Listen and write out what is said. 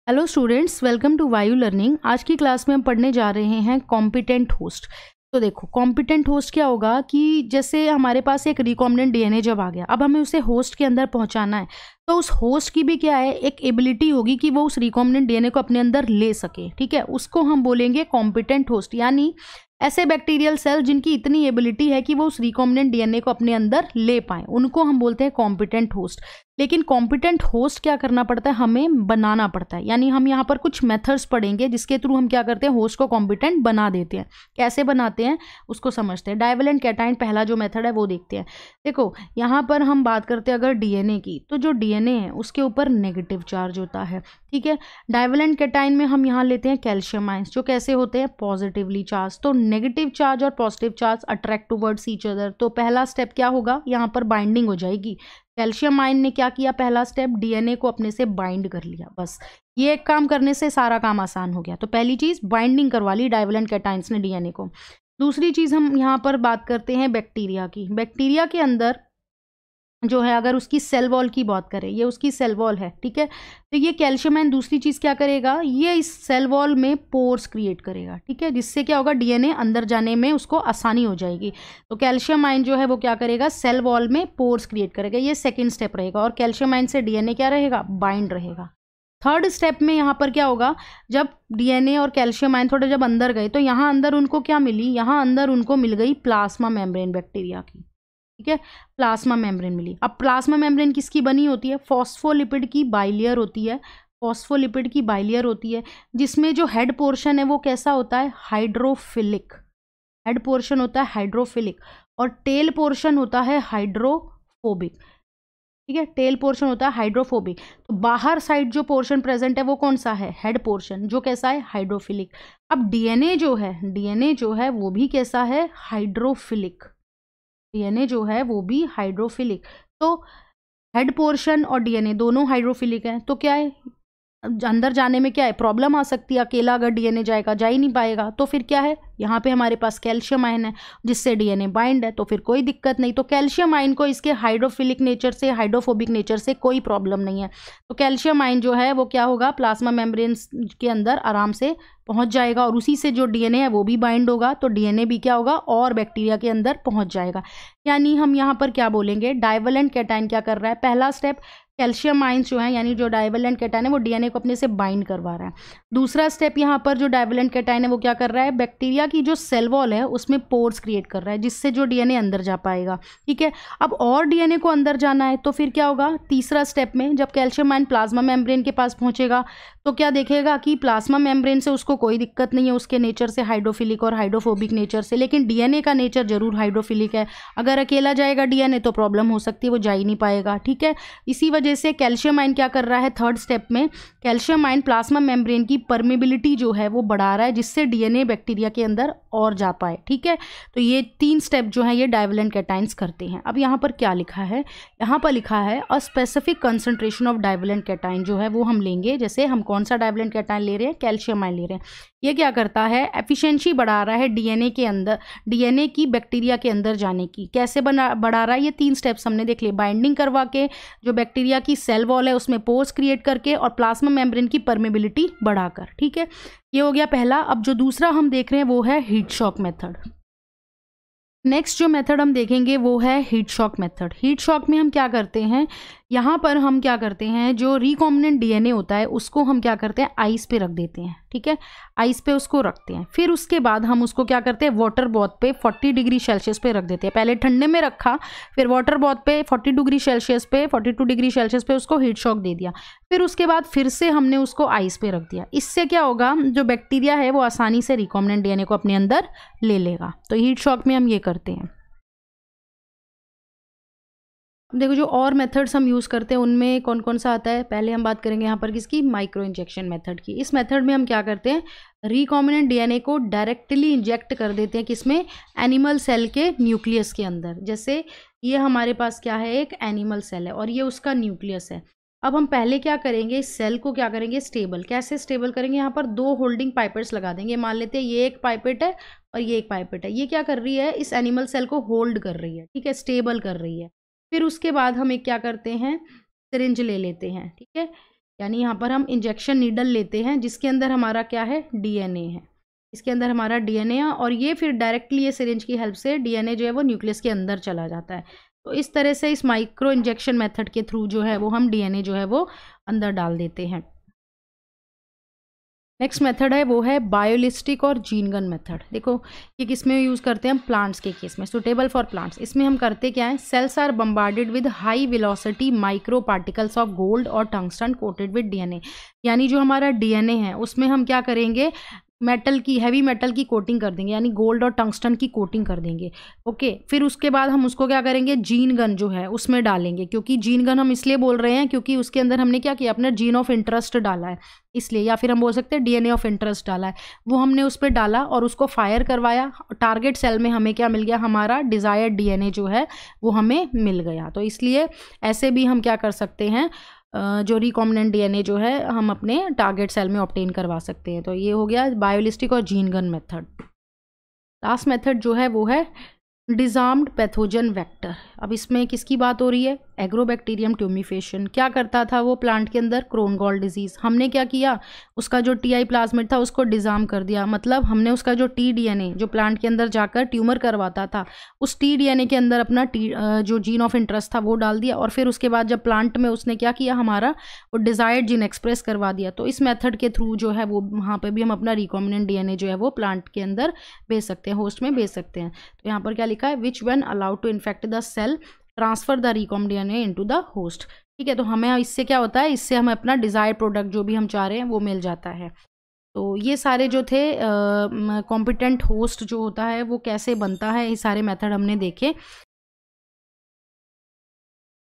Hello students, welcome to वायु learning. आज की क्लास में हम पढ़ने जा रहे हैं कॉम्पिटेंट होस्ट। तो देखो, कॉम्पिटेंट होस्ट क्या होगा कि जैसे हमारे पास एक रिकॉम्बिनेंट डीएनए जब आ गया, अब हमें उसे होस्ट के अंदर पहुंचाना है, तो उस होस्ट की भी क्या है, एक एबिलिटी होगी कि वो उस रिकॉम्बिनेंट डीएनए को अपने अंदर ले सके। ठीक है, उसको हम बोलेंगे कॉम्पिटेंट होस्ट, यानी ऐसे बैक्टीरियल सेल जिनकी इतनी एबिलिटी है कि वो उस रिकॉम्बिनेंट डीएनए को अपने अंदर ले पाए, उनको हम बोलते हैं कॉम्पिटेंट होस्ट। लेकिन कॉम्पिटेंट होस्ट क्या करना पड़ता है, हमें बनाना पड़ता है। यानी हम यहाँ पर कुछ मेथड्स पढ़ेंगे जिसके थ्रू हम क्या करते हैं, होस्ट को कॉम्पिटेंट बना देते हैं। कैसे बनाते हैं उसको समझते हैं। डाइवेलेंट कैटायन पहला जो मेथड है वो देखते हैं। देखो, यहाँ पर हम बात करते हैं अगर डीएनए की, तो जो डीएनए है उसके ऊपर नेगेटिव चार्ज होता है। ठीक है, डाइवेलेंट कैटायन में हम यहाँ लेते हैं कैल्शियम आयंस, जो कैसे होते हैं, पॉजिटिवली चार्ज। तो नेगेटिव चार्ज और positive charge attract towards each other. तो पहला स्टेप क्या होगा, यहाँ पर बाइंडिंग हो जाएगी। कैल्शियम आयन ने क्या किया, पहला स्टेप डीएनए को अपने से बाइंड कर लिया। बस ये एक काम करने से सारा काम आसान हो गया। तो पहली चीज बाइंडिंग करवा ली डाइवेलेंट कैटायंस ने डीएनए को। दूसरी चीज हम यहाँ पर बात करते हैं बैक्टीरिया की। बैक्टीरिया के अंदर जो है, अगर उसकी सेल वॉल की बात करें, ये उसकी सेल वॉल है। ठीक है, तो ये कैल्शियम आयन दूसरी चीज क्या करेगा, ये इस सेल वॉल में पोर्स क्रिएट करेगा। ठीक है, जिससे क्या होगा, डीएनए अंदर जाने में उसको आसानी हो जाएगी। तो कैल्शियम आयन जो है वो क्या करेगा, सेल वॉल में पोर्स क्रिएट करेगा। ये सेकेंड स्टेप रहेगा, और कैल्शियम आयन से डीएनए क्या रहेगा, बाइंड रहेगा। थर्ड स्टेप में यहाँ पर क्या होगा, जब डीएनए और कैल्शियम आयन थोड़े जब अंदर गए, तो यहाँ अंदर उनको क्या मिली, यहाँ अंदर उनको मिल गई प्लाज्मा मेम्ब्रेन बैक्टीरिया की। ठीक है, प्लाज्मा मेम्ब्रेन मिली। अब प्लाज्मा मेम्ब्रेन किसकी बनी होती है, फॉस्फोलिपिड की बाइलेयर होती है। फॉस्फोलिपिड की बाइलेयर होती है, जिसमें जो हेड पोर्शन है वो कैसा होता है, हाइड्रोफिलिक। हेड पोर्शन होता है हाइड्रोफिलिक, और टेल पोर्शन होता है हाइड्रोफोबिक। ठीक है, टेल पोर्शन होता है हाइड्रोफोबिक। तो बाहर साइड जो पोर्शन प्रेजेंट है वो कौन सा है, हेड पोर्शन, जो कैसा है, हाइड्रोफिलिक। अब डीएनए जो है वो भी कैसा है, हाइड्रोफिलिक। डीएनए जो है वो भी हाइड्रोफिलिक। तो हेड पोर्शन और डीएनए दोनों हाइड्रोफिलिक हैं। तो क्या है, अंदर जाने में क्या है, प्रॉब्लम आ सकती है। अकेला अगर डीएनए जाएगा, जा ही नहीं पाएगा। तो फिर क्या है, यहाँ पे हमारे पास कैल्शियम आयन है जिससे डीएनए बाइंड है, तो फिर कोई दिक्कत नहीं। तो कैल्शियम आयन को इसके हाइड्रोफिलिक नेचर से, हाइड्रोफोबिक नेचर से कोई प्रॉब्लम नहीं है। तो कैल्शियम आयन जो है वो क्या होगा, प्लाज्मा मेम्ब्रेन के अंदर आराम से पहुंच जाएगा, और उसी से जो डीएनए है वो भी बाइंड होगा। तो डीएनए भी क्या होगा, और बैक्टीरिया के अंदर पहुंच जाएगा। यानी हम यहाँ पर क्या बोलेंगे, डाइवेलेंट कैटायन क्या कर रहा है, पहला स्टेप कैल्शियम आयंस जो है, यानी जो डाइवेलेंट कैटायन है वो डीएनए को अपने से बाइंड करवा रहा है। दूसरा स्टेप यहाँ पर जो डाइवेलेंट कैटायन है वो क्या कर रहा है, बैक्टीरिया की जो सेल वॉल है उसमें पोर्स क्रिएट कर रहा है, जिससे जो डीएनए अंदर जा पाएगा। ठीक है, अब और डीएनए को अंदर जाना है, तो फिर क्या होगा, तीसरा स्टेप में जब कैल्शियम आयन प्लाज्मा मेम्ब्रेन के पास पहुंचेगा, तो क्या देखेगा कि प्लाज्मा मेम्ब्रेन से उसको कोई दिक्कत नहीं है, उसके नेचर से हाइड्रोफिलिक और हाइड्रोफोबिक नेचर से, लेकिन डीएनए का नेचर जरूर हाइड्रोफिलिक है। अगर अकेला जाएगा डीएनए तो प्रॉब्लम हो सकती है, वो जा ही नहीं पाएगा। ठीक है, इसी वजह से कैल्शियम आयन क्या कर रहा है, थर्ड स्टेप में कैल्शियम आयन प्लाज्मा मेम्ब्रेन की परमेबिलिटी जो है वो बढ़ा रहा है, जिससे डीएनए बैक्टीरिया के अंदर और जा पाए। ठीक है, तो ये तीन स्टेप जो है ये डाइवेलेंट कैटायंस करते हैं। अब यहाँ पर क्या लिखा है, यहाँ पर लिखा है a specific concentration of divalent cation जो है वो हम लेंगे। जैसे हम कौन सा डाइवेलेंट कैटायन ले रहे हैं, कैल्शियम आयन ले रहे हैं। ये क्या करता है, एफिशिएंसी बढ़ा रहा है डीएनए के अंदर, डीएनए की बैक्टीरिया के अंदर जाने की। कैसे बढ़ा रहा है, ये तीन स्टेप्स हमने देख लिए, बाइंडिंग करवा के, जो बैक्टीरिया की सेल वॉल है उसमें पोर्स क्रिएट करके, और प्लाज्मा मेम्ब्रेन की परमेबिलिटी बढ़ाकर। ठीक है, ये हो गया पहला। अब जो दूसरा हम देख रहे हैं वो है हीट शॉक मेथड। नेक्स्ट जो मेथड हम देखेंगे वो है heat shock method. Heat shock में हम क्या करते हैं, यहाँ पर हम क्या करते हैं, जो रिकॉम्बिनेंट डीएनए होता है उसको हम क्या करते हैं, आइस पे रख देते हैं। ठीक है, आइस पे उसको रखते हैं, फिर उसके बाद हम उसको क्या करते हैं, वाटर बॉथ पे 40 डिग्री सेल्सियस पे रख देते हैं। पहले ठंडे में रखा, फिर वाटर बॉथ पे 40 डिग्री सेल्सियस पे, 42 डिग्री सेल्सियस पे उसको हीट शॉक दे दिया, फिर उसके बाद फिर से हमने उसको आइस पे रख दिया। इससे क्या होगा, जो बैक्टीरिया है वो आसानी से रिकॉम्बिनेंट डीएनए को अपने अंदर ले लेगा। तो हीट शॉक में हम ये करते हैं। देखो, जो और मेथड्स हम यूज़ करते हैं उनमें कौन कौन सा आता है, पहले हम बात करेंगे यहाँ पर किसकी, माइक्रो इंजेक्शन मेथड की। इस मेथड में हम क्या करते हैं, रिकॉम्बिनेंट डीएनए को डायरेक्टली इंजेक्ट कर देते हैं, किसमें, एनिमल सेल के न्यूक्लियस के अंदर। जैसे ये हमारे पास क्या है, एक एनिमल सेल है और ये उसका न्यूक्लियस है। अब हम पहले क्या करेंगे, इस सेल को क्या करेंगे, स्टेबल। कैसे स्टेबल करेंगे, यहाँ पर दो होल्डिंग पाइपेट्स लगा देंगे। मान लेते हैं ये एक पाइपेट है और ये एक पाइपेट है। ये क्या कर रही है, इस एनिमल सेल को होल्ड कर रही है। ठीक है, स्टेबल कर रही है। फिर उसके बाद हम एक क्या करते हैं, सिरिंज ले लेते हैं। ठीक है, यानी यहाँ पर हम इंजेक्शन नीडल लेते हैं जिसके अंदर हमारा क्या है, डीएनए है, इसके अंदर हमारा डीएनए है, और ये फिर डायरेक्टली ये सिरिंज की हेल्प से डीएनए जो है वो न्यूक्लियस के अंदर चला जाता है। तो इस तरह से इस माइक्रो इंजेक्शन मेथड के थ्रू जो है वो हम डीएनए जो है वो अंदर डाल देते हैं। नेक्स्ट मेथड है वो है बायोलिस्टिक और जीन गन मेथड। देखो ये किस में यूज़ करते हैं हम, प्लांट्स के केस में, सुटेबल फॉर प्लांट्स। इसमें हम करते क्या है, cells are bombarded with high velocity micro particles of gold और टंगस्टन कोटेड विद डीएनए। यानी जो हमारा डीएनए है उसमें हम क्या करेंगे, मेटल की, हैवी मेटल की कोटिंग कर देंगे, यानी गोल्ड और टंगस्टन की कोटिंग कर देंगे। ओके, फिर उसके बाद हम उसको क्या करेंगे, जीन गन जो है उसमें डालेंगे। क्योंकि जीन गन हम इसलिए बोल रहे हैं क्योंकि उसके अंदर हमने क्या किया, अपना जीन ऑफ इंटरेस्ट डाला है इसलिए, या फिर हम बोल सकते हैं डीएनए ऑफ इंटरेस्ट डाला है, वो हमने उस पर डाला और उसको फायर करवाया। टारगेट सेल में हमें क्या मिल गया, हमारा डिज़ायर्ड डीएनए जो है वो हमें मिल गया। तो इसलिए ऐसे भी हम क्या कर सकते हैं, जो रिकॉम्बिनेंट डीएनए जो है हम अपने टारगेट सेल में ऑब्टेन करवा सकते हैं। तो ये हो गया बायोलिस्टिक और gene gun method. Last method जो है वो है डिजार्म्ड पैथोजन वेक्टर। अब इसमें किसकी बात हो रही है, एग्रोबैक्टीरियम ट्यूमिफेशन। क्या करता था वो प्लांट के अंदर, क्रोन गॉल डिजीज़। हमने क्या किया, उसका जो टीआई प्लाज्मिड था उसको डिजार्म कर दिया, मतलब हमने उसका जो टी डीएनए जो प्लांट के अंदर जाकर ट्यूमर करवाता था, उस टी डीएनए के अंदर अपना जो जीन ऑफ इंटरेस्ट था वो डाल दिया, और फिर उसके बाद जब प्लांट में उसने क्या किया, हमारा वो डिज़ायर्ड जीन एक्सप्रेस करवा दिया। तो इस मेथड के थ्रू जो है वो वहाँ पर भी हम अपना रिकॉम्बिनेंट डीएनए जो है वो प्लांट के अंदर भेज सकते हैं, होस्ट में भेज सकते हैं। तो यहाँ पर क्या लिखा है, which one allowed to infect the cell transfer the recombinant DNA into the host. ठीक है, तो हमें इससे क्या होता है, इससे हमें अपना डिजायर्ड प्रोडक्ट जो भी हम चाह रहे हैं वो मिल जाता है। तो ये सारे जो थे कॉम्पिटेंट होस्ट जो होता है वो कैसे बनता है, ये सारे मेथड हमने देखे।